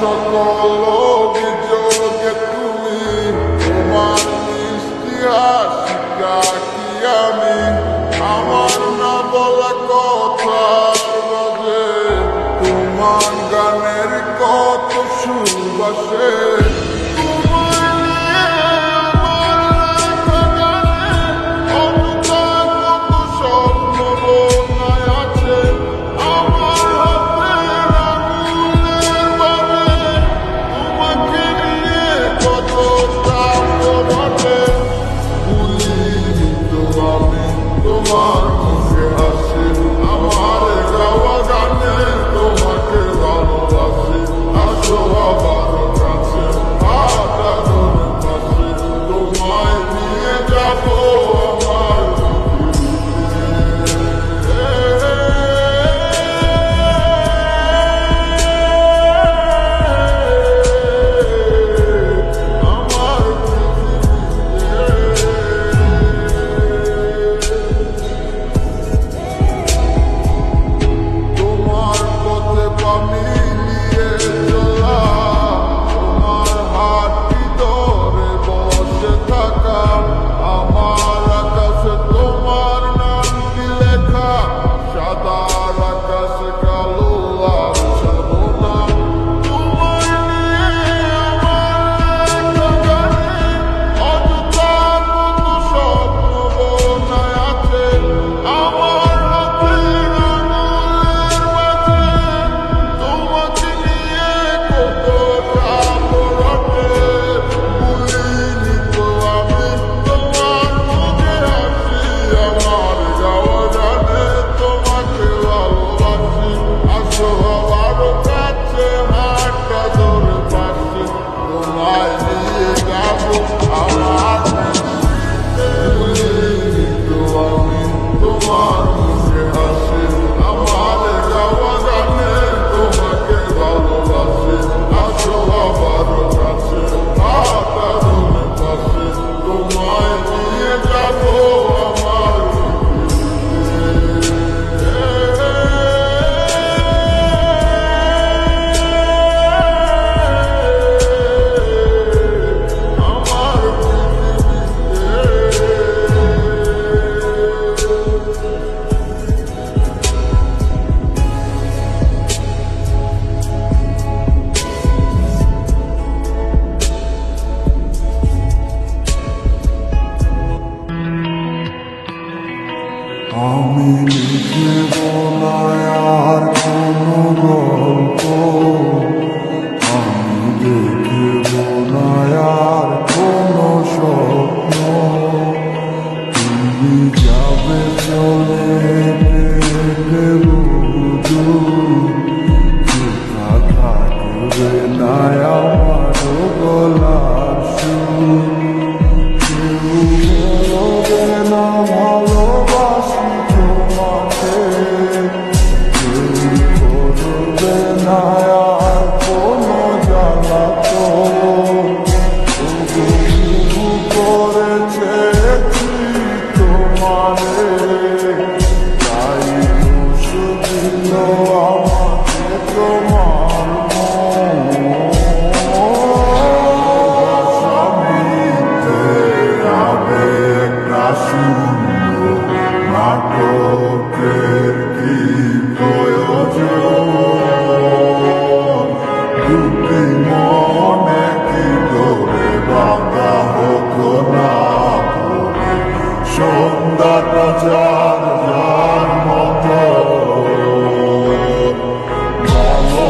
সকল অভিযোগে তুমি তোমার মিষ্টি হাসিটা কি আমি আমার না বলা কথার মাঝে তোমার গানের কত সুবাসে তোমার মুখে হাসি আমার গাওয়া গানে তোমাকে ভালোবাসি আসো আবার কাছে হাতটা ধরে পাশে তোমায় নিয়ে যাবো আমার আমি লিখব না আর কোনো গল্প আমি দেখব না আর কোনো স্বপ্ন তুমি যাবে চলে বুঝু চুপা থাকবে না আমার গলার সুর কেউ বলবে না ভালোবাসি তোমাকে কেউ করবে না আর কোনো জ্বালাতন তবু করেছে তোমারে তাই দোষ দিল আমাকে তোমার নাটকের কি প্রয়োজন দুটি মনে কি করে বাঁধা হতো না সন্ধ্যাটা যার যার মতো ভালো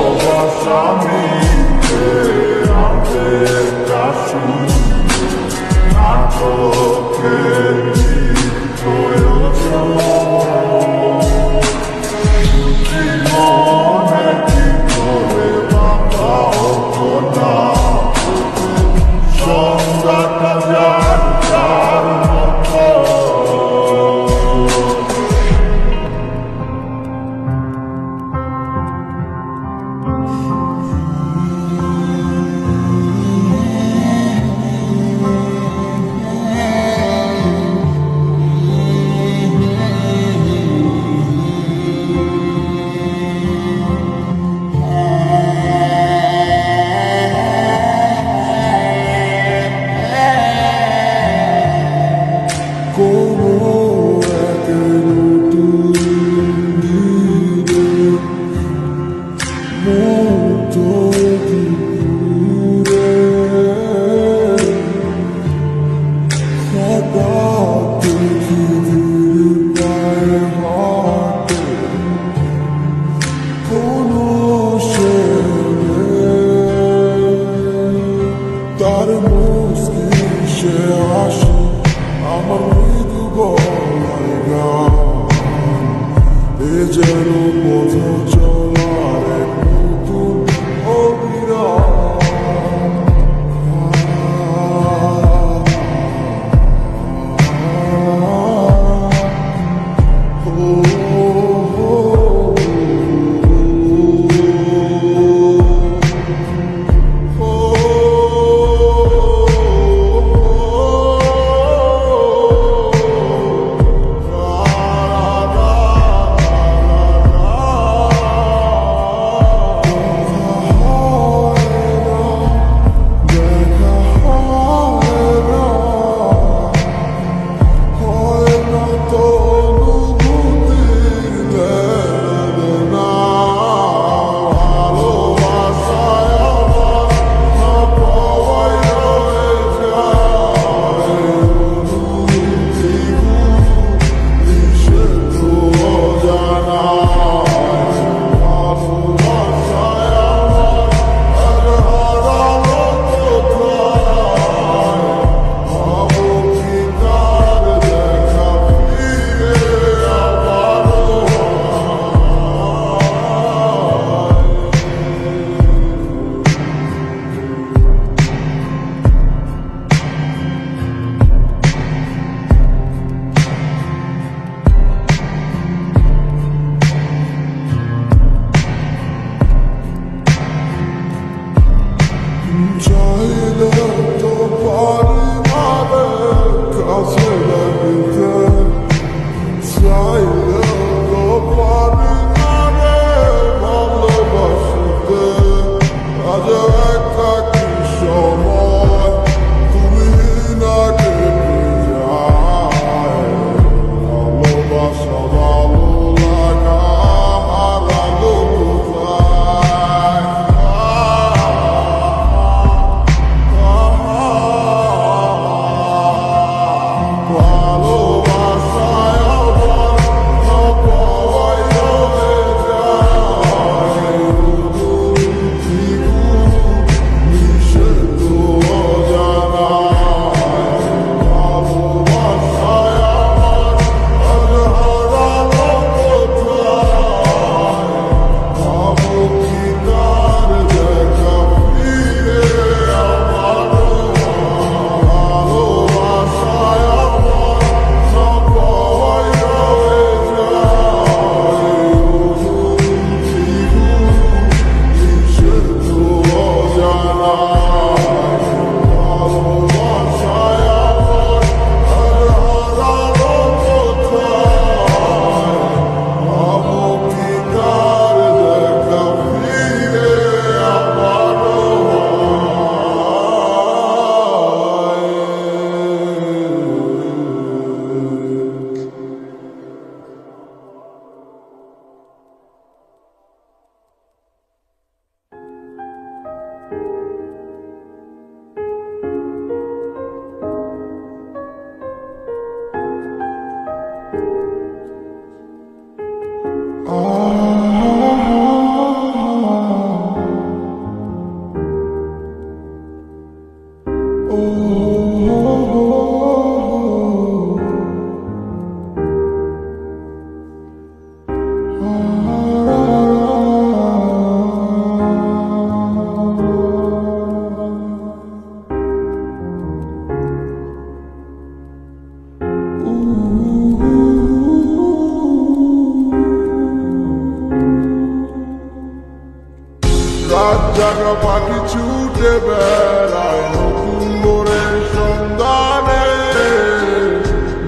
রাত জাগা পাখি ছুটে বেড়ায় নতুন ভোরের সন্ধানে,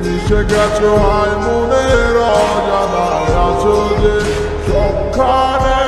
মিশে গেছো হায় মনের অজানায়, আছো যে সবখানে।